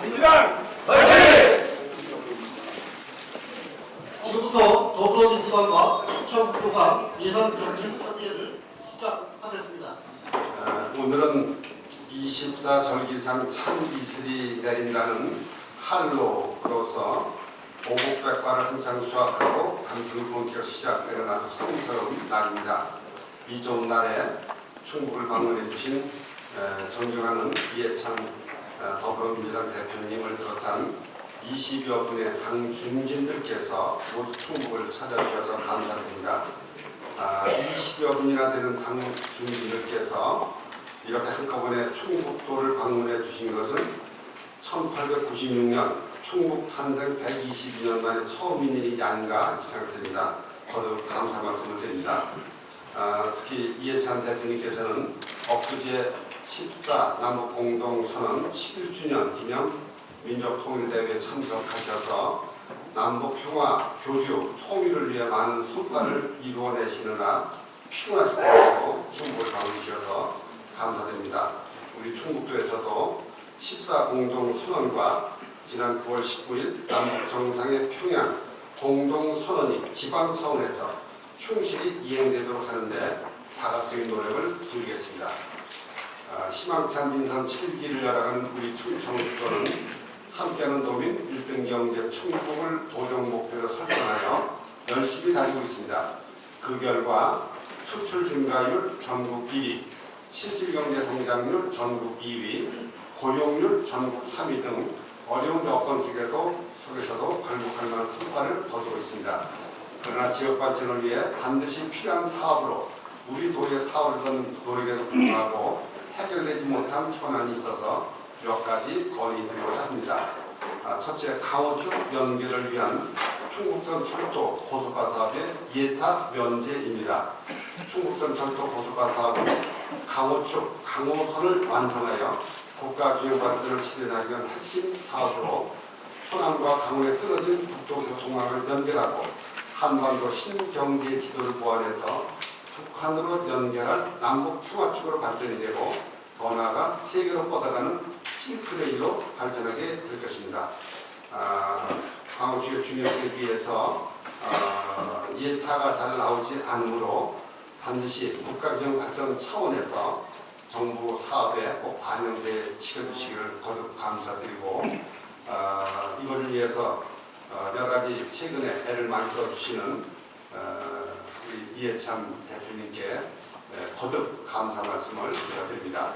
민주당 지금부터 더불어민주당과 충청북도가 예산정책 협의회를 시작하겠습니다. 오늘은 24절기상 찬이슬이 내린다는 한로로서 오곡백과를 한창 수확하고 단풍 본격 시작되는 아주 성스러운 날입니다. 이 좋은 날에 충북을 방문해 주신 존경하는 이해찬 더불어민주당 대표님을 비롯한 20여 분의 당 중진들께서 모두 충북을 찾아주셔서 감사드립니다. 20여 분이나 되는 당 중진들께서 이렇게 한꺼번에 충북도를 방문해 주신 것은 1896년 충북 탄생 122년 만에 처음인 일이 아닌가 생각됩니다. 거듭 감사 말씀을 드립니다. 특히 이해찬 대표님께서는 엊그제 14 남북공동선언 11주년 기념 민족통일대회에 참석하셔서 남북평화, 교류, 통일을 위해 많은 성과를 이루어내시느라 피곤하실 거라고 충북을 방문하셔서 감사드립니다. 우리 충북도에서도 14 공동선언과 지난 9월 19일 남북정상의 평양 공동선언이 지방 차원에서 충실히 이행되도록 하는데 다각적인 노력을 기울이겠습니다. 희망찬 민선 7기를 열어가는 우리 충청북도는 함께하는 도민 1등 경제 충북을 도정 목표로 설정하여 열심히 다니고 있습니다. 그 결과 수출 증가율 전국 1위, 실질경제 성장률 전국 2위, 고용률 전국 3위 등 어려운 여건 속에서도 발목할 만한 성과를 거두고 있습니다. 그러나 지역 발전을 위해 반드시 필요한 사업으로 우리 도의 사업을 노력에도 불구하고 해결되지 못한 현안이 있어서 몇 가지 건의드리고자 합니다. 첫째, 강호축 연계를 위한 충북선 철도 고속화 사업의 예타 면제입니다. 충북선 철도 고속화 사업은 강호축, 강호선을 완성하여 국가균형 발전을 실현하기 위한 핵심 사업으로 호남과 강원에 끊어진 국도교통망을 연결하고 한반도 신경제 지도를 보완해서 북한으로 연결할 남북 평화축으로 발전이 되고 더 나아가 세계로 뻗어가는 실크레일로 발전하게 될 것입니다. 강호축의 중요성에 비해서 예타가 잘 나오지 않으므로 반드시 국가균형 발전 차원에서 정부 사업에 꼭 반영돼 지켜주시기를 거듭 감사드리고 이걸 위해서 여러 가지 최근에 애를 많이 써주시는 우리 이해찬 대표님께 거듭 감사 말씀을 드립니다.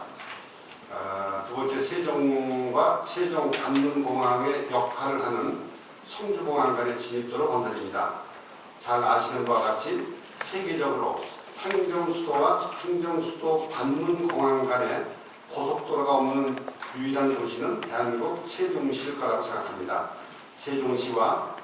두 번째, 세종과 세종 관문공항의 역할을 하는 성주공항 간의 진입도로 건설입니다. 잘 아시는 바와 같이 세계적으로 행정수도와 행정수도 관문공항 간에 고속도로가 없는 유일한 도시는 대한민국 세종시일 거라고 생각합니다. 세종시와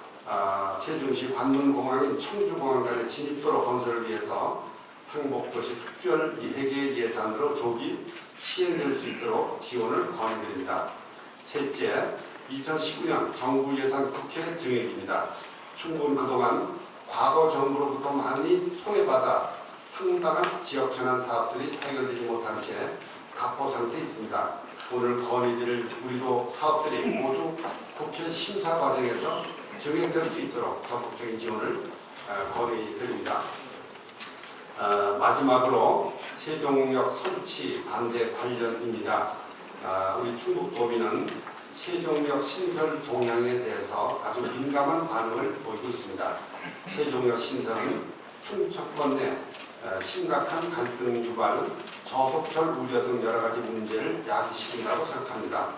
세종시 관문공항인 청주공항 간의 진입도로 건설을 위해서 행복도시 특별 3개의 예산으로 조기 시행될 수 있도록 지원을 건의드립니다. 셋째, 2019년 정부 예산 국회 증액입니다. 충북은 그동안 과거 정부로부터 많이 소외받아 상당한 지역 현안 사업들이 해결되지 못한 채 답보 상태에 있습니다. 오늘 건의드릴 우리도 사업들이 모두 국회 심사 과정에서 증액될 수 있도록 적극적인 지원을 건의드립니다. 마지막으로 세종역 설치 반대 관련입니다. 우리 충북도민은 세종역 신설 동향에 대해서 아주 민감한 반응을 보이고 있습니다. 세종역 신설은 충청권 내 심각한 갈등 유발, 저속철 우려 등 여러 가지 문제를 야기시킨다고 생각합니다.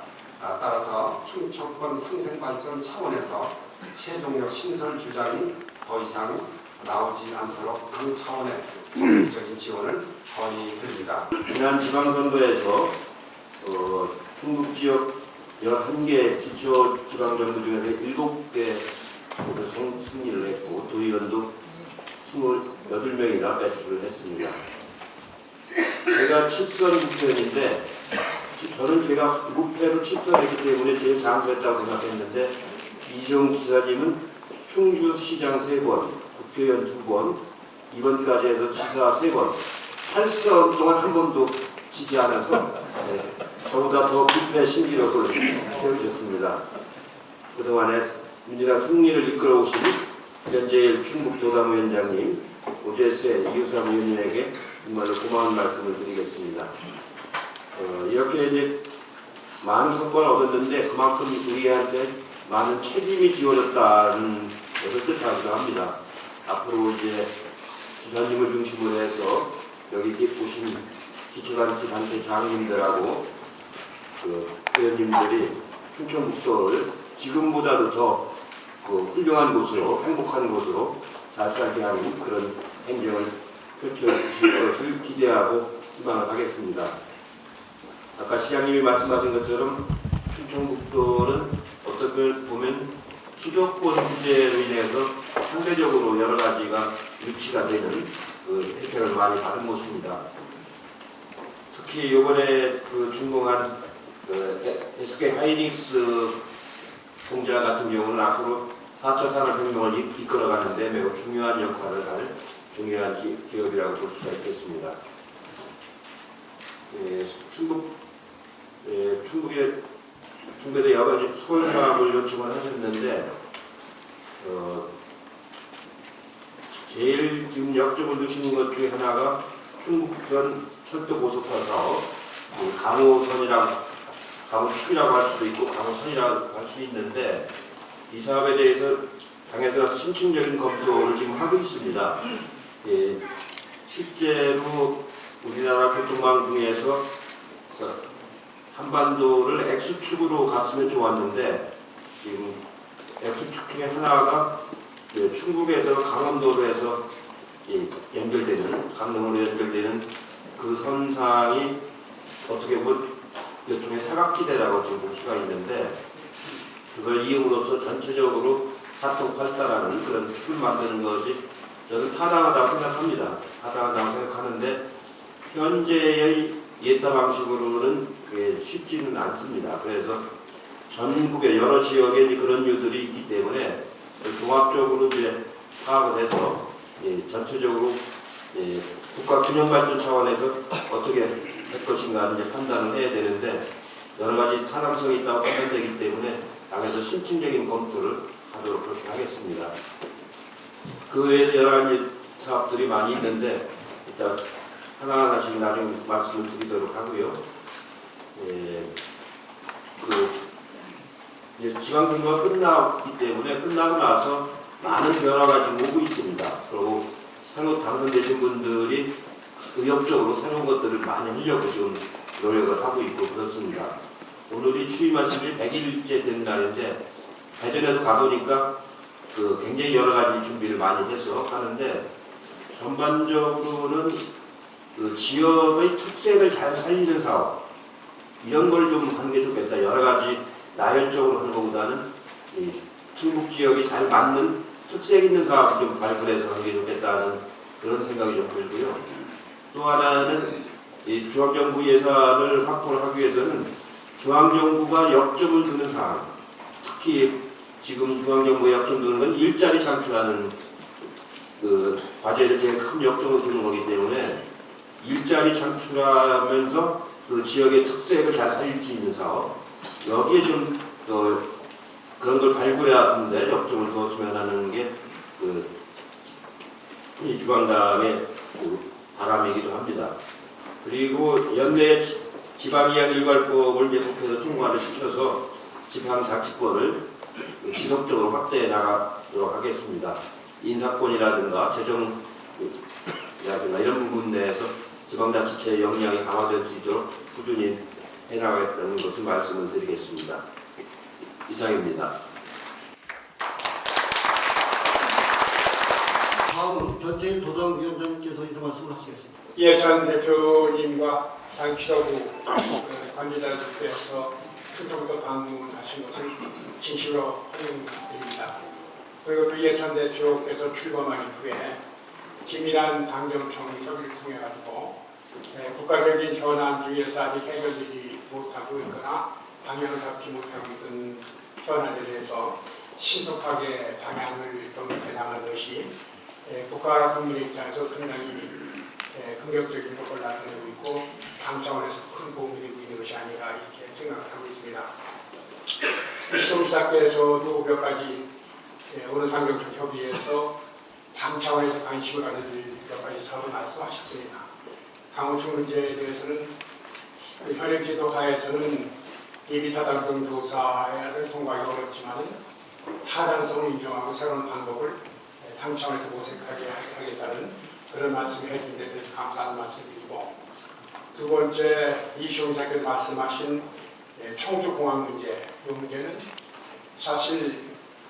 따라서 충청권 상생 발전 차원에서 세종역 신설 주장이 더 이상 나오지 않도록 당 차원의 적극적인 지원을 건의드립니다. 지난 지방선거에서 충북 지역 11개 기초지방정부 중에서 7개 승리를 했고 도의원도 28명이나 배출을 했습니다. 제가 7선 국회의원인데 저는 제가 무패로 7선했기 때문에 제일 장수했다고 생각했는데 이정 지사님은 충주시장 3번, 국회의원 2번, 이번까지 해서 지사 3번, 8선 동안 한 번도 지지 않아서 저보다 더 깊은 신기록을 세우셨습니다. 그동안에 민주당 승리를 이끌어오신 변재일 충북도당위원장님, 오재세 이우삼 의원님에게 정말로 고마운 말씀을 드리겠습니다. 이렇게 이제 많은 성과를 얻었는데 그만큼 우리한테 많은 책임이 지워졌다는 것을 뜻하기도 합니다. 앞으로 이제 지사님을 중심으로 해서 여기 오신 기초단체 장님들하고 그 의원님들이 춘천북도를 지금보다도 더 훌륭한 곳으로, 행복한 곳으로 잘 살게 하는 그런 행정을 펼쳐주실 것을 기대하고 희망을 하겠습니다. 아까 시장님이 말씀하신 것처럼 춘천북도는 어떻게 보면 수도권 문제로 인해서 상대적으로 여러 가지가 유치가 되는 그 혜택을 많이 받은 곳입니다. 특히 이번에 그 준공한 SK 하이닉스 공장 같은 경우는 앞으로 4차 산업혁명을 이끌어가는데 매우 중요한 역할을 할 중요한 기업이라고 볼 수가 있겠습니다. 충북에 여러 가지 소형 사업을 요청을 하셨는데 제일 지금 역점을 두시는 것 중에 하나가 충북편 철도고속화 사업, 강호축이라고 할 수도 있고 강호선이라고 할 수 있는데 이 사업에 대해서 당에서 심층적인 검토를 지금 하고 있습니다. 실제로 우리나라 교통망 중에서 한반도를 X축으로 갔으면 좋았는데 지금 X축 중에 하나가 충북에서 강원도로 해서 연결되는 강릉으로 연결되는 그 선상이 어떻게 보면 일종의 사각지대라고 지금 볼 수가 있는데 그걸 이용으로써 전체적으로 사통팔달하는 그런 축을 만드는 것이 저는 타당하다고 생각합니다. 타당하다고 생각하는데 현재의 예타 방식으로는 그게 쉽지는 않습니다. 그래서 전국의 여러 지역에 이제 그런 이유들이 있기 때문에 종합적으로 이제 파악을 해서 전체적으로 국가 균형 발전 차원에서 어떻게 할 것인가 이제 판단을 해야 되는데 여러 가지 타당성이 있다고 판단되기 때문에 당에서 심층적인 검토를 하도록 그렇게 하겠습니다. 그 외에 여러 가지 사업들이 많이 있는데 일단 하나하나씩 나중에 말씀을 드리도록 하고요. 이제 지방선거가 끝났기 때문에 끝나고 나서 많은 변화가 지금 오고 있습니다. 그리고 새로 당선되신 분들이 의욕적으로 새로운 것들을 많이 하려고 지금 노력을 하고 있고 그렇습니다. 오늘이 취임하신 지 100일째 된 날인데 대전에도 가보니까 굉장히 여러 가지 준비를 많이 해서 하는데 전반적으로는 그 지역의 특색을 잘 살리는 사업 이런 걸 좀 하는 게 좋겠다. 여러 가지 나열적으로 하는 것보다는 충북 지역이 잘 맞는 특색 있는 사업을 좀 발굴해서 하는 게 좋겠다는 그런 생각이 좀 들고요. 또 하나는 이 중앙정부 예산을 확보를 하기 위해서는 중앙정부가 역점을 두는 사항, 특히 지금 중앙정부에 역점 두는 건 일자리 창출하는 그 과제를 제일 큰 역점을 두는 거기 때문에 일자리 창출하면서 그 지역의 특색을 잘 살릴 수 있는 사업, 여기에 좀 그런 걸 발굴하는데 역점을 두었으면 하는 게 이 중앙당의 바람이기도 합니다. 그리고 연내 지방이양 일괄법을 이제 국회에서 통과를 시켜서 지방자치권을 지속적으로 확대해 나가도록 하겠습니다. 인사권이라든가 재정이라든가 이런 부분 내에서 지방자치체의 역량이 강화될 수 있도록 꾸준히 해나가겠다는 것을 말씀을 드리겠습니다. 이상입니다. 다음은 변재일 도당위원장님께서 인사 말씀을 하시겠습니다. 예산 대표님과 당취자부 관계자들께서 춘천부터 방문하신 것을 진심으로 환영드립니다. 그리고 그 예산 대표께서 출범한 이후에 긴밀한 당정청 협의를 통해 가지고 국가적인 현안 중에서 아직 해결되지 못하고 있거나 방향을 잡지 못하고 있던 현안에 대해서 신속하게 방향을 좀 내나가는 것이 국가 국민의 입장에서 상당히 긍정적인 효과를 나타내고 있고 당 차원에서 큰 도움이 되고 있는 것이 아닌가 이렇게 생각하고 있습니다. 시동지사께서도 몇 가지 오늘 상경청 협의회에서 당 차원에서 관심을 가져줄 몇 가지 사업을 말씀하셨습니다. 강호충 문제에 대해서는 현행 지도사에서는 예비 타당성 조사를 통과하기 어렵지만 타당성을 인정하고 새로운 방법을 당 차원에서 모색하게 하겠다는 그런 말씀을 해준 데 대해서 감사하는 말씀드리고, 두 번째 이시용장께서 말씀하신 청주공항 문제, 이 문제는 사실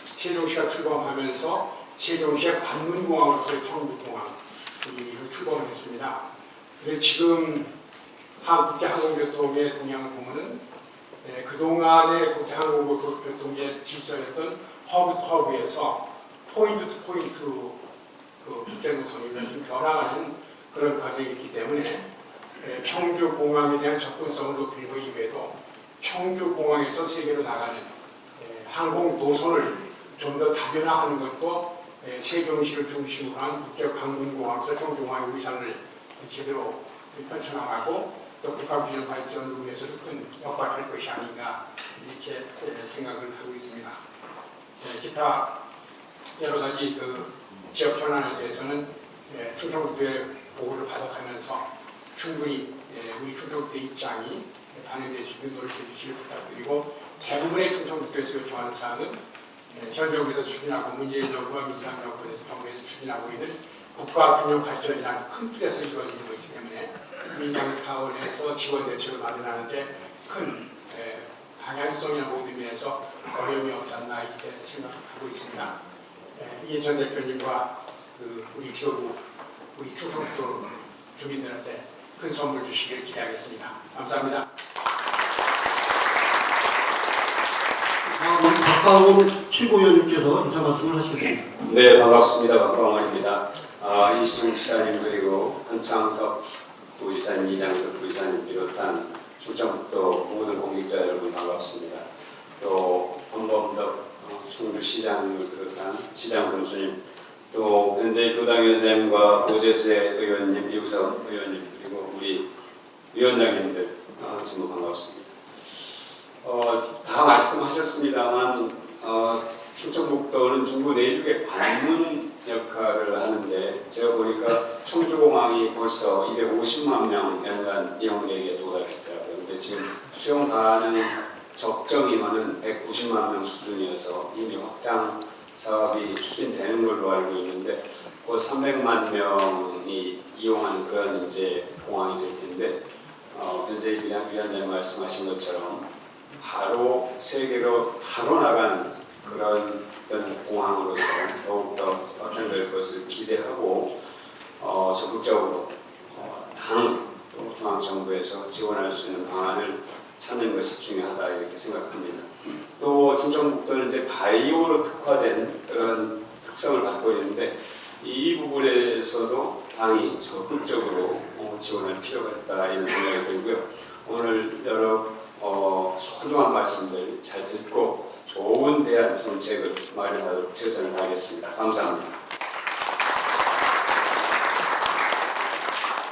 세종시가 출범하면서 세종시의 관문공항으로서의 청주공항을 출범을 했습니다. 그런데 지금 국제항공교통의 동향을 보면은 그동안의 국제항공교통의 질서였던 허브에서 포인트 투 포인트 국제노선이 좀 변화하는 그런 과정이 있기 때문에 청주공항에 대한 접근성을 높이는 것 이외에도 청주공항에서 세계로 나가는 항공 노선을 좀 더 다변화하는 것도 세종시를 중심으로 한 국제관문공항에서 청주공항의 위상을 제대로 펼쳐나가고 또 국가균형 발전을 위해서도 큰 역할을 할 것이 아닌가 이렇게 생각을 하고 있습니다. 기타 여러 가지 지역 현안에 대해서는 충청북도의 보고를 받아가면서 충분히 우리 충청북도의 입장이 반영될 수 있는 노력해 주시길 부탁드리고, 대부분의 충청북도에서 요청하는 사항은 현 정부에서 추진하고 문재인 정부와 민주당 정부에서 추진하고 있는 국가균형 발전이라는 큰 틀에서 이루어지는 것이기 때문에 민주당 차원에서 지원 대책을 마련하는데 큰 방향성이나 모든 면에서 어려움이 없지 않나 이렇게 생각하고 있습니다. 이해찬 대표님과 우리 지도부, 우리 충청북도 주민들한테 큰 선물 주시길 기대하겠습니다. 감사합니다. 다음은 박광훈 최고위원님께서 인사 말씀을 하시겠습니다. 네, 반갑습니다. 박광원입니다. 이시동 지사님 그리고 한창석 부지사님, 이장석 부지사님 비롯한 충청북도 모든 공직자 여러분 반갑습니다. 또 권범덕 충주시장님을 비롯한 시장 군수님, 또 현재 교당위원장님과 오재세 의원님, 이우석 의원님, 그리고 우리 위원장님들 정말 반갑습니다. 다 말씀하셨습니다만 충청북도는 중부 내륙의 관문 역할을 하는데, 제가 보니까 청주공항이 벌써 250만 명 연간 이용객에 도달했더라고요. 근데 지금 수용 가능 적정 인원은 190만 명 수준이어서 이미 확장 사업이 추진되는 걸로 알고 있는데, 곧 300만 명이 이용하는 그런 이제 공항이 될 텐데, 현재 위원장님 말씀하신 것처럼 바로 세계로 바로 나가는 그런 공항으로서 더욱더 확장될 것을 기대하고 적극적으로 당 또 중앙정부에서 지원할 수 있는 방안을 찾는 것이 중요하다 이렇게 생각합니다. 또 충청북도는 이제 바이오로 특화된 그런 특성을 갖고 있는데, 이 부분에서도 당이 적극적으로 지원할 필요가 있다 이런 생각이 들고요. 오늘 여러 소중한 말씀들 잘 듣고 좋은 대안 정책을 마련하도록 최선을 다하겠습니다. 감사합니다.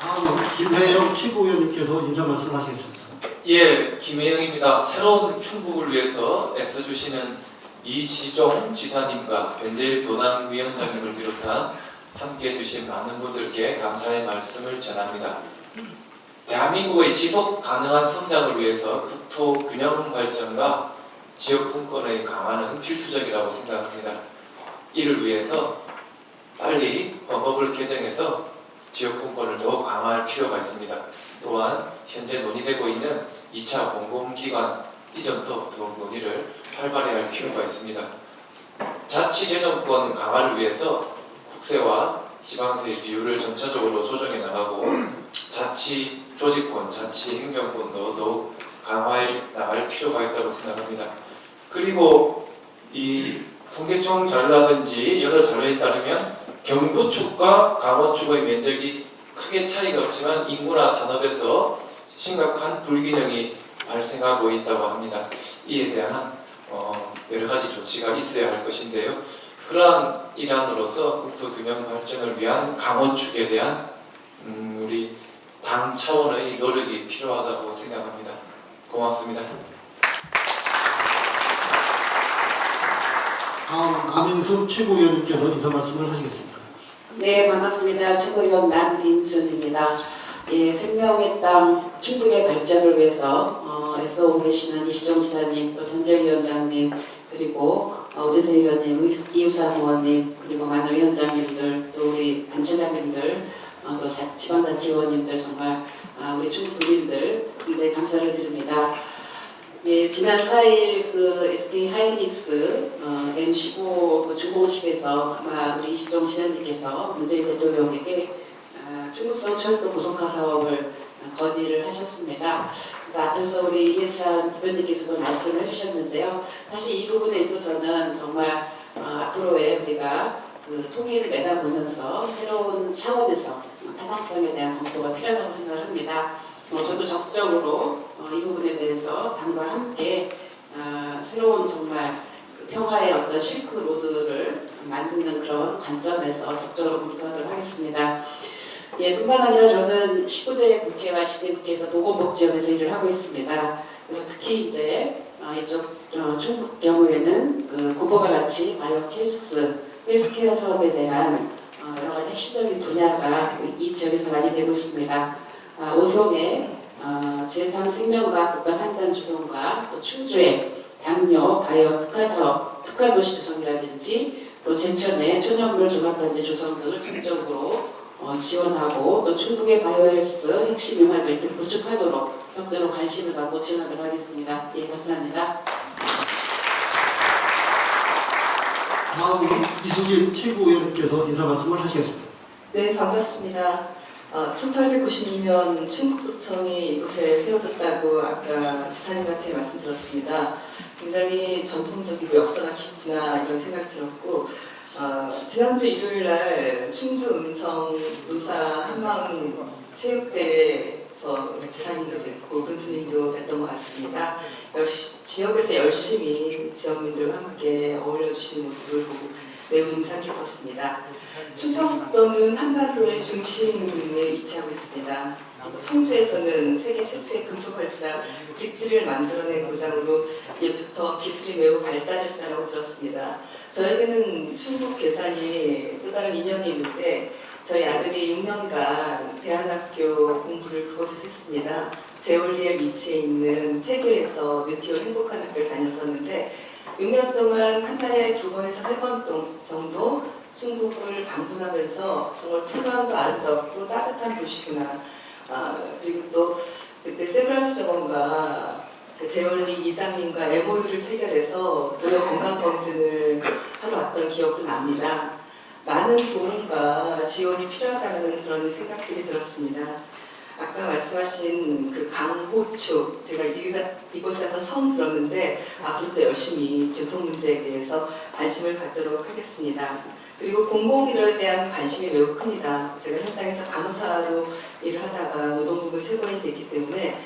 다음은 김혜영 최고위원님께서 인사 말씀을 하시겠습니다. 예, 김혜영입니다. 새로운 충북을 위해서 애써주시는 이지종 지사님과 변재일 도당위원장님을 비롯한 함께해 주신 많은 분들께 감사의 말씀을 전합니다. 대한민국의 지속 가능한 성장을 위해서 국토 균형 발전과 지역 분권의 강화는 필수적이라고 생각합니다. 이를 위해서 빨리 헌법을 개정해서 지역 분권을 더욱 강화할 필요가 있습니다. 또한 현재 논의되고 있는 2차 공공기관 이전도 더욱 논의를 활발히 할 필요가 있습니다. 자치재정권 강화를 위해서 국세와 지방세의 비율을 점차적으로 조정해 나가고 자치 조직권, 자치 행정권도 더욱 강화해 나갈 필요가 있다고 생각합니다. 그리고 이 통계청 자료라든지 여러 자료에 따르면 경부축과 강원축의 면적이 크게 차이가 없지만 인구나 산업에서 심각한 불균형이 발생하고 있다고 합니다. 이에 대한 여러 가지 조치가 있어야 할 것인데요. 그러한 일환으로서 국토균형 발전을 위한 강원축에 대한 우리 당 차원의 노력이 필요하다고 생각합니다. 고맙습니다. 다음 남인순 최고위원님께서 인사 말씀을 하시겠습니다. 네, 반갑습니다. 최고위원 남인순입니다. 예, 생명의 땅 충북의 발전을 위해서 애써오고 계시는 이시정 지사님, 또 변재일 위원장님, 그리고 오재세 의원님, 이우상 의원님, 그리고 많은 위원장님들, 또 우리 단체장님들, 또 지방자치 의원님들 정말 우리 충북 도민들 굉장히 감사를 드립니다. 예, 지난 4일 그 SK 하이닉스 M15 그 준공식에서 아마 우리 이시정 지사님께서 문재인 대통령에게 충북성 철도 고속화 사업을 건의를 하셨습니다. 그래서 앞에서 우리 이해찬 대표님께서도 말씀을 해주셨는데요. 사실 이 부분에 있어서는 정말 앞으로의 우리가 그 통일을 내다보면서 새로운 차원에서 타당성에 대한 검토가 필요하다고 생각합니다. 저도 적극적으로 이 부분에 대해서 당과 함께 새로운 정말 그 평화의 어떤 실크 로드를 만드는 그런 관점에서 적극적으로 검토하도록 하겠습니다. 예, 뿐만 아니라 저는 19대 국회와 20대 국회에서 보건복지원에서 일을 하고 있습니다. 그래서 특히 이제 이쪽 충북 경우에는 그 후보가 같이 바이오 헬스케어 사업에 대한 여러 가지 핵심적인 분야가 이 지역에서 많이 되고 있습니다. 오송의 제3생명과학 국가산단 조성과 또 충주의 당뇨 바이오 특화도시 조성이라든지 또 제천의 천연물 종합단지 조성 등을 적극적으로 지원하고 또 충북의 바이오헬스 핵심 융합을 구축하도록 적극적으로 관심을 갖고 지원하도록 하겠습니다. 예, 감사합니다. 다음은 이수진 최고위원님께서 인사 말씀을 하시겠습니다. 네, 반갑습니다. 1896년 충북도청이 이곳에 세워졌다고 아까 지사님한테 말씀드렸습니다. 굉장히 전통적이고 역사가 깊구나 이런 생각이 들었고 지난주 일요일날 충주 음성 노사 한마음 체육대회에서 지사님도 뵙고 군수님도 뵀던 것 같습니다. 지역에서 열심히 지역민들과 함께 어울려주시는 모습을 보고 매우 인상 깊었습니다. 충청북도는 한반도의 중심에 위치하고 있습니다. 성주에서는 세계 최초의 금속활자 직지를 만들어낸 고장으로 예부터 기술이 매우 발달했다고 들었습니다. 저에게는 충북 괴산이 또 다른 인연이 있는데 저희 아들이 6년간 대안학교 공부를 그곳에서 했습니다. 제올리에 위치해 있는 폐교에서 느티오 행복한 학교를 다녔었는데 6년 동안 한 달에 2번에서 3번 정도 충북을 방문하면서 정말 풍광도 아름답고 따뜻한 도시구나. 그리고 또 그때 세브란스 병원과 그 제올리 이장님과 MOU를 체결해서 무료 건강검진을 하러 왔던 기억도 납니다. 많은 도움과 지원이 필요하다는 그런 생각들이 들었습니다. 아까 말씀하신 그 강호초, 제가 이곳에 와서 처음 들었는데 앞으로도 열심히 교통 문제에 대해서 관심을 갖도록 하겠습니다. 그리고 공공의료에 대한 관심이 매우 큽니다. 제가 현장에서 간호사로 일을 하다가 노동부문 최고인이 됐기 때문에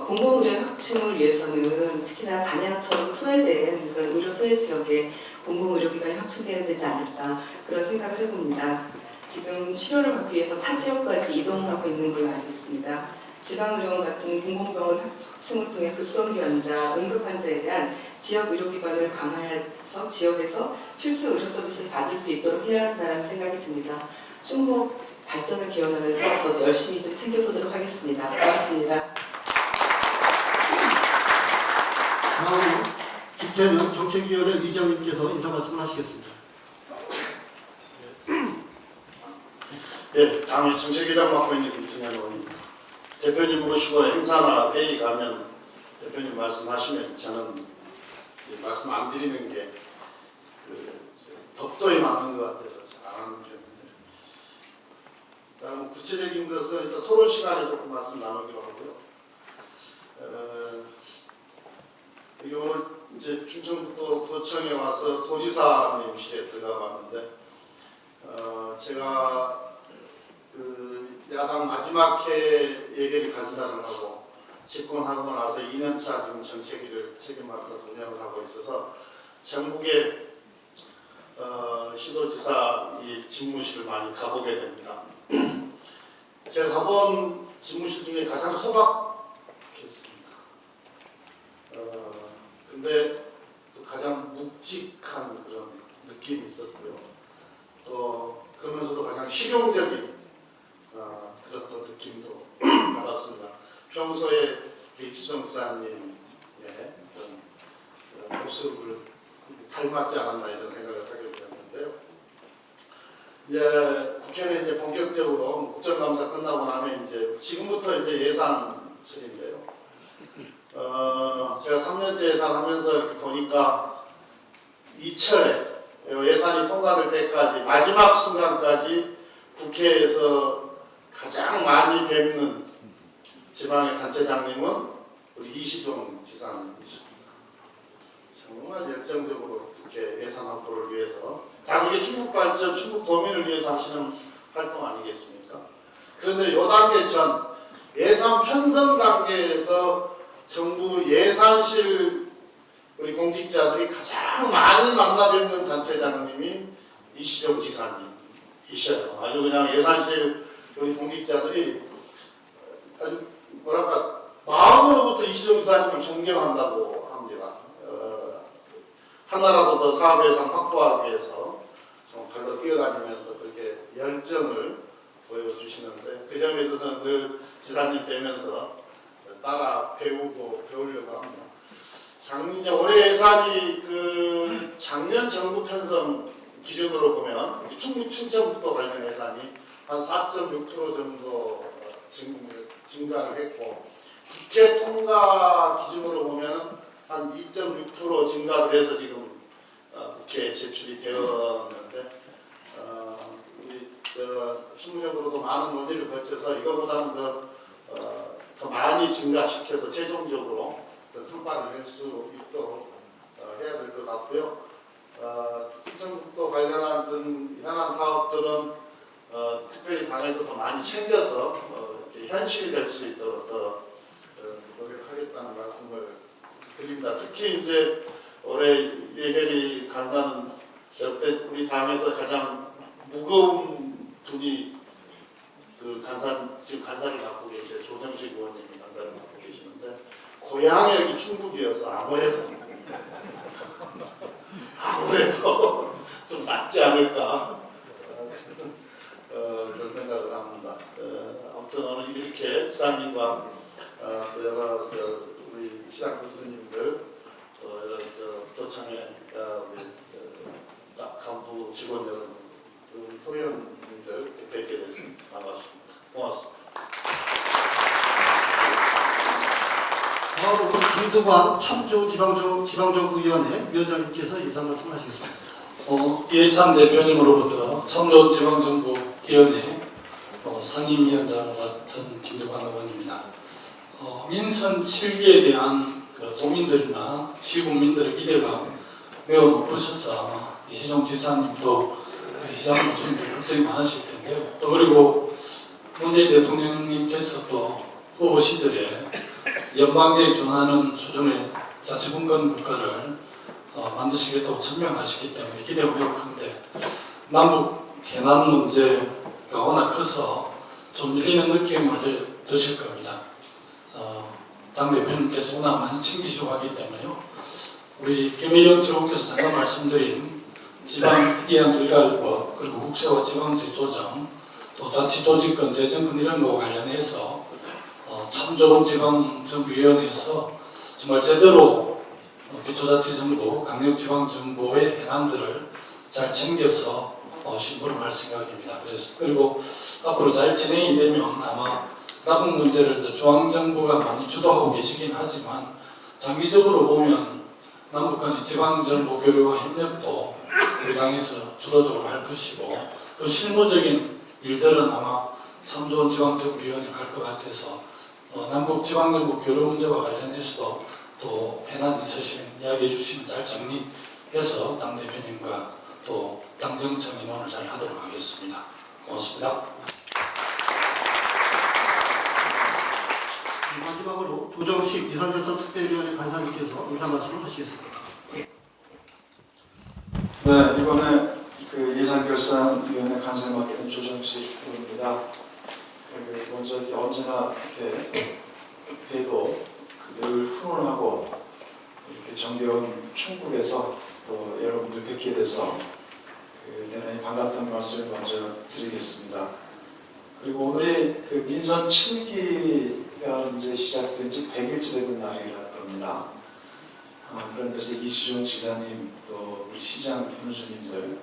공공의료의 확충을 위해서는 특히나 단양처럼 소외된 그런 의료 소외 지역에 공공의료기관이 확충되어야 되지 않을까 그런 생각을 해봅니다. 지금 치료를 받기 위해서 타 지역까지 이동하고 있는 걸로 알고 있습니다. 지방의료원 같은 공공병원 확충을 통해 급성기 환자, 응급환자에 대한 지역 의료기관을 강화해서 지역에서 필수 의료 서비스를 받을 수 있도록 해야 한다는 생각이 듭니다. 충북 발전을 기원하면서 저도 열심히 좀 챙겨보도록 하겠습니다. 고맙습니다. 다음은 김태년 정책위원회 의장님께서 인사 말씀을 하시겠습니다. 네, 당의 정책위장 맡고 있는 김태년 의원입니다. 대표님 모시고 행사나 회의 가면 대표님 말씀하시면 저는 말씀 안 드리는 게 법도에 맞는 것 같아서 잘 안 하는 편인데, 다음 구체적인 것은 일단 토론 시간에 조금 말씀 나누기로 하고요. 오늘 이제 충청북도 도청에 와서 도지사님실에 들어가 봤는데, 제가 그 야당 마지막 해 예결위 간사를 하고 집권하고 나서 2년차 지금 정책위를 책임맡아서 운영을 하고 있어서 전국에 시도지사 이 집무실을 많이 가보게 됩니다. 제가 가본 집무실 중에 가장 소박했습니다. 근데 또 가장 묵직한 그런 느낌이 있었고요. 또 그러면서도 가장 실용적인 그런 또 느낌도 받았습니다. 평소에 이수정 지사님의 그런 모습을 닮았지 않았나 이런 생각을 하게 되었는데요. 이제 국회는 이제 본격적으로 국정감사 끝나고 나면 이제 지금부터 이제 예산철인데요. 제가 3년째 예산하면서 이렇게 보니까 이철에 예산이 통과될 때까지 마지막 순간까지 국회에서 가장 많이 뵙는 지방의 단체장님은 우리 이시종 지사님이십니다. 정말 열정적으로 이렇게 예산 확보를 위해서 다 그게 충북 발전, 충북 도민을 위해서 하시는 활동 아니겠습니까? 그런데 요 단계 전 예산 편성 단계에서 정부 예산실 우리 공직자들이 가장 많이 만나 뵙는 단체장님이 이시종 지사님이셔요. 아주 그냥 예산실 우리 공직자들이 아주 뭐랄까 마음으로부터 이시종 지사님을 존경한다고 합니다. 하나라도 더 사업 예산 확보하기 위해서 발로 뛰어다니면서 그렇게 열정을 보여주시는데 그 점에 있어서는 늘 지사님 뵈면서 따라 배우려고 합니다. 올해 예산이 그 작년 정부 편성 기준으로 보면 충북 춘천북도 관련 예산이 한 4.6% 정도 증가를 했고 국회 통과 기준으로 보면 한 2.6% 증가를 해서 지금 국회에 제출이 되었는데 우리 실무적으로도 많은 논의를 거쳐서 이거보다는 더 많이 증가시켜서 최종적으로 성과를 낼 수 있도록 해야 될 것 같고요. 충청북도 관련한 현안 사업들은 특별히 당에서 더 많이 챙겨서 현실이 될 수 있도록 더 노력하겠다는 말씀을 드립니다. 특히 이제 올해 예결위 간사는 역대 우리 당에서 가장 무거운 분이 지금 간사를 맡고 계신 조정식 의원님이 간사를 맡고 계시는데 고향이 여기 충북이어서 아무래도 좀 낫지 않을까 그런 생각을 합니다. 아무튼 오늘 이렇게 지사님과 또 여러 우리 시장 교수님들 또 여러 도청의 우리 간부 직원 여러분 우리 토의원님들 뵙게 돼서 반갑습니다. 고맙습니다. 다음으로 김두관 참좋은지방정부위원회 위원장님께서 인사 말씀하시겠습니다. 예찬 대표님으로부터 참좋은지방정부위원회 상임위원장을 맡은 김두관 의원입니다. 민선 7기에 대한 도민들이나 시군민들의 기대가 매우 높으셔서 아마 이시종 지사님도 시장 교수님들 걱정이 많으실 텐데요. 또 그리고 문재인 대통령님께서 또 후보 시절에 연방제에 준하는 수준의 자치분권 국가를 만드시겠다고 천명하셨기 때문에 기대가 매우 큰데 남북 해난 문제가 워낙 커서 좀 밀리는 느낌을 드실 겁니다. 당대표님께서 워낙 많이 챙기시려고 하기 때문에요. 우리 김혜영 최고께서 잠깐 말씀드린 지방이양일괄법 그리고 국세와 지방세 조정 또 자치조직권, 재정권 이런 거와 관련해서 참 좋은 지방정부위원회에서 정말 제대로 기초자치정부, 강력지방정부의 해난들을 잘 챙겨서 심부름할 생각입니다. 그리고 앞으로 잘 진행이 되면 아마 남북 문제를 중앙정부가 많이 주도하고 계시긴 하지만 장기적으로 보면 남북 간의 지방정부 교류와 협력도 우리 당에서 주도적으로 할 것이고 그 실무적인 일들은 아마 참 좋은 지방정부위원회가 할 것 같아서 남북 지방정부 교류 문제와 관련해서도 또 해난 있으시면 이야기해 주시면 잘 정리해서 당대표님과 또 당정청 인원을 잘 하도록 하겠습니다. 고맙습니다. 마지막으로 조정식 예산결산 특별위원회 간사님께서 인사 말씀을 하시겠습니다. 네, 이번에 그 예산결산위원회 간사를 맡게 된 조정식 의원입니다. 먼저 이렇게 언제나 이렇게 뵈도 늘 훈훈하고 이렇게 정겨운 충북에서 또 여러분들 뵙게 돼서 대단히 반갑다는 말씀을 먼저 드리겠습니다. 그리고 오늘이 민선 7기가 이제 시작된 지 100일째 되는 날이라고 합니다. 그런 데서 이시종 지사님, 또 우리 시장 현수님들,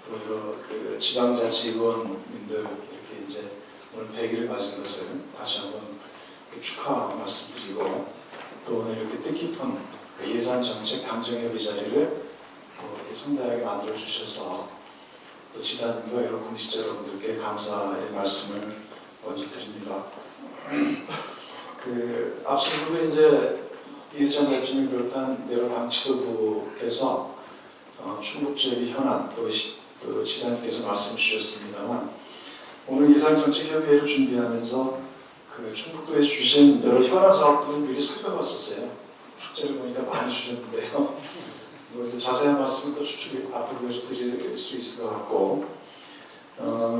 또 지방자치의원님들 이렇게 이제 오늘 100일을 맞은 것을 다시 한번 축하 말씀드리고, 또 오늘 이렇게 뜻깊은 예산정책 당정협의 자리를 또 이렇게 성대하게 만들어 주셔서 또 지사님과 여러 공직자 여러분들께 감사의 말씀을 먼저 드립니다. 앞서서도 이제 이해찬 대표님 비롯한 여러 당 지도부께서 충북 지역의 현안 또 지사님께서 말씀 주셨습니다만, 오늘 예산정책협의회를 준비하면서 충북도에서 주신 여러 현안 사업들을 미리 살펴봤었어요. 숙제를 보니까 많이 주셨는데요. 자세한 말씀은 또 추측 앞으로 드릴 수 있을 것 같고,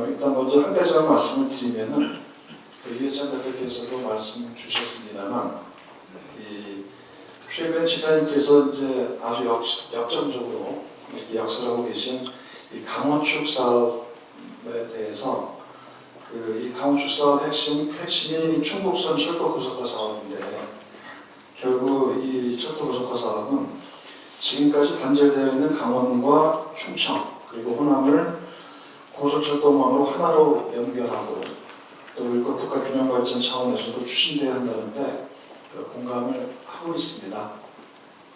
일단 먼저 한 가지만 말씀을 드리면은 이해찬 대표께서도 말씀 주셨습니다만, 최근 지사님께서 이제 아주 역점적으로 이렇게 역설하고 계신 이 강원축 사업에 대해서 이 강원축 사업 핵심이 충북선 철도 고속화 사업인데, 결국 이 철도 고속화 사업은 지금까지 단절되어 있는 강원과 충청 그리고 호남을 고속철도망으로 하나로 연결하고 또 이걸 국가균형발전 차원에서도 추진돼야 한다는데 공감을 하고 있습니다.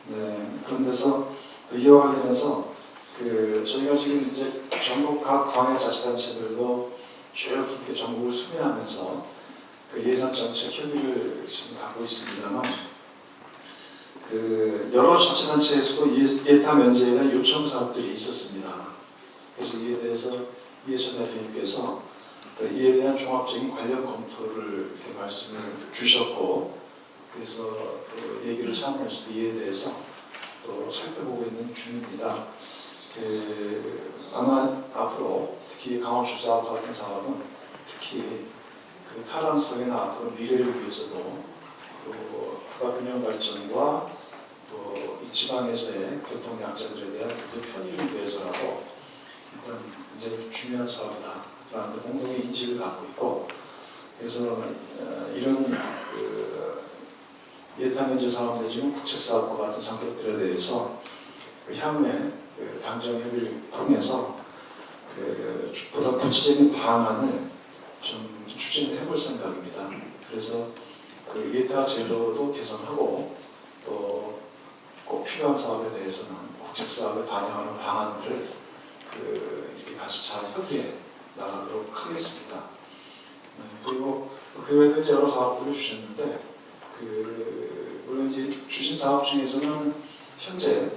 네, 그런 데서 이와 관련해서 저희가 지금 이제 전국 각 광해자치단체들도 쭉 이렇게 전국을 수배하면서 예산정책 협의를 지금 하고 있습니다만, 여러 자치단체에서도 예타 면제에 대한 요청 사업들이 있었습니다. 그래서 이에 대해서 이해찬 대표님께서 이에 대한 종합적인 관련 검토를 이렇게 말씀을 주셨고, 그래서 또 얘기를 참여해서 이에 대해서 또 살펴보고 있는 중입니다. 아마 앞으로 특히 강원축 사업 같은 사업은 특히 타당성이나 앞으로 미래를 위해서도 또 국가균형 발전과 또 이 지방에서의 교통 약자들에 대한 교통 편의를 위해서라도 일단 굉장히 중요한 사업이다라는 데 공동의 인식을 갖고 있고, 그래서 이런 예타면제 사업 내지는 국책사업과 같은 성격들에 대해서 향후에 당정협의를 통해서 보다 구체적인 방안을 좀 추진해 볼 생각입니다. 그래서 예타 제도도 개선하고 또 꼭 필요한 사업에 대해서는 국책사업에 반영하는 방안들을 이렇게 같이 잘 협의해 나가도록 하겠습니다. 그리고 그 외에도 이제 여러 사업들을 주셨는데, 물론 이제 주신 사업 중에서는 현재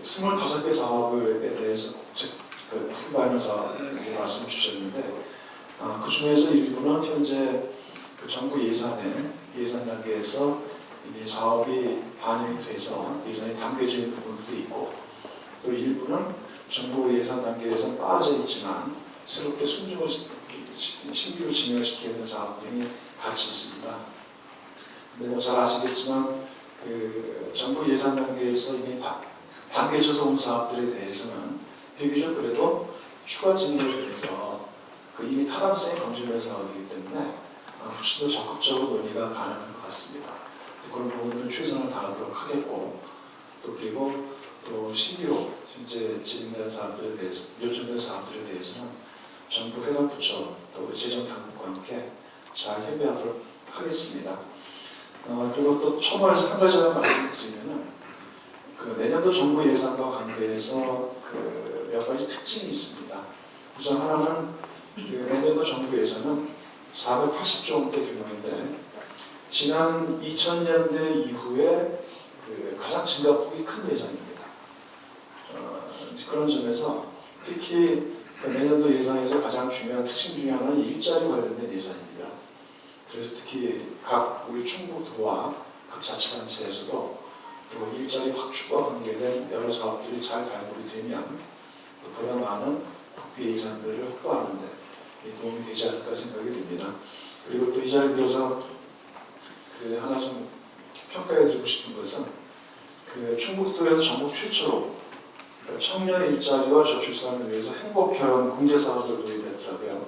25개 사업에 대해서 국책 후반유 사업 말씀 주셨는데, 그 중에서 일부는 현재 정부 예산 단계에서 이미 사업이 반영이 돼서 예산이 담겨져 있는 부분도 있고, 또 일부는 정부 예산 단계에서 빠져 있지만 새롭게 신규로 진행시키는 사업 등이 같이 있습니다. 근데 잘 아시겠지만 정부 예산 단계에서 이미 담겨져서 온 사업들에 대해서는 비교적 그래도 추가 진행에 대해서 이미 타당성이 검증된 사업이기 때문에 훨씬 더 적극적으로 논의가 가능할 것 같습니다. 그런 부분들은 최선을 다하도록 하겠고, 또 그리고 또 신규로 현재 진행된 사업들에 대해서, 요청된 사업들에 대해서는 정부 해당 부처 또 재정당국과 함께 잘 협의하도록 하겠습니다. 그리고 또 초반에서 한 가지만 말씀드리면은 내년도 정부 예산과 관계해서 몇 가지 특징이 있습니다. 우선 하나는 내년도 정부 예산은 480조 원대 규모인데, 지난 2000년대 이후에 가장 증가폭이 큰 예산입니다. 그런 점에서 특히 내년도 예산에서 가장 중요한 특징 중에 하나는 일자리 관련된 예산입니다. 그래서 특히 각 우리 충북도와 각 자치단체에서도 또 일자리 확충과 관계된 여러 사업들이 잘 발굴이 되면 또 보다 많은 국비 예산들을 확보하는데 도움이 되지 않을까 생각이 듭니다. 그리고 또 이 자리를 빌어서 하나 좀 평가해드리고 싶은 것은 충북도에서 전국 최초로 청년 일자리와 저출산을 위해서 행복결혼 공제사업을 도입했더라고요.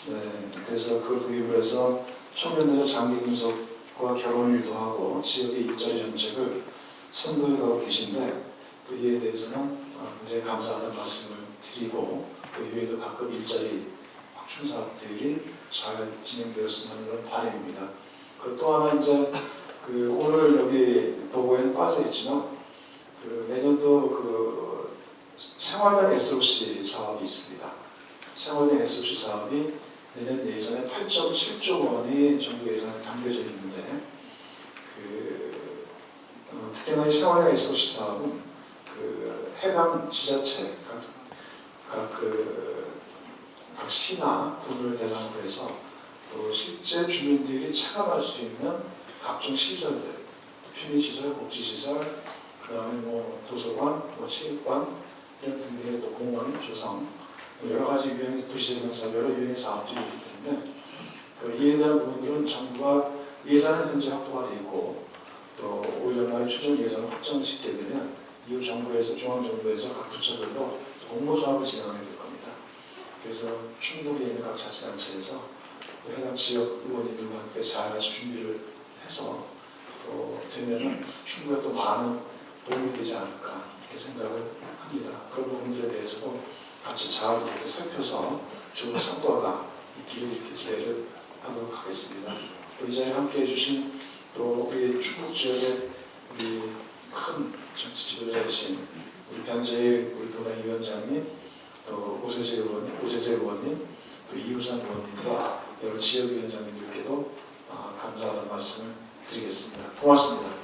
네, 그래서 그걸 도입을 해서 청년들의 장기 분석과 결혼을 유도하고 지역의 일자리 정책을 선도해 가고 계신데 또 이에 대해서는 굉장히 감사하다는 말씀을 드리고 또 이외에도 각급 일자리 확충 사업들이 잘 진행되었으면 하는 그런 바람입니다. 그리고 또 하나 이제 오늘 여기 보고에는 빠져 있지만 내년도 생활형 SOC 사업이 있습니다. 생활형 SOC 사업이 내년 예산에 8.7조 원이 정부 예산에 담겨져 있는데 특히나 이 생활형 SOC 사업은 해당 지자체 각 시나 군을 대상으로 해서 또 실제 주민들이 체감할 수 있는 각종 시설들, 편의시설, 복지시설, 그 다음에 도서관, 체육관 이런 등등의 또 공원 조성, 여러 가지 유형의 도시재생사업, 여러 유형의 사업들이 있기 때문에 이에 대한 부분들은 정부가 예산은 현재 확보가 되어 있고 또 올 연말에 최종 예산을 확정을 짓게 되면 이후 정부에서 중앙정부에서 각 부처별로 공모사업을 진행하게 될 겁니다. 그래서 충북에 있는 각 자치단체에서 또 해당 지역 의원님들과 함께 잘 같이 준비를 해서 또 되면은 충북에 또 많은 도움이 되지 않을까 이렇게 생각을 합니다. 그런 부분들에 대해서도 같이 잘 이렇게 살펴서 좋은 성과가 있기를 이렇게 기대를 하도록 하겠습니다. 또 이 자리에 함께 해주신 또 우리 충북 지역의 우리 큰 정치 지도자이신 우리 변재일 우리 도당위원장님, 또 오재세 의원님, 또 이우산 의원님과 여러 지역위원장님들께도 감사하다는 말씀을 드리겠습니다. 고맙습니다.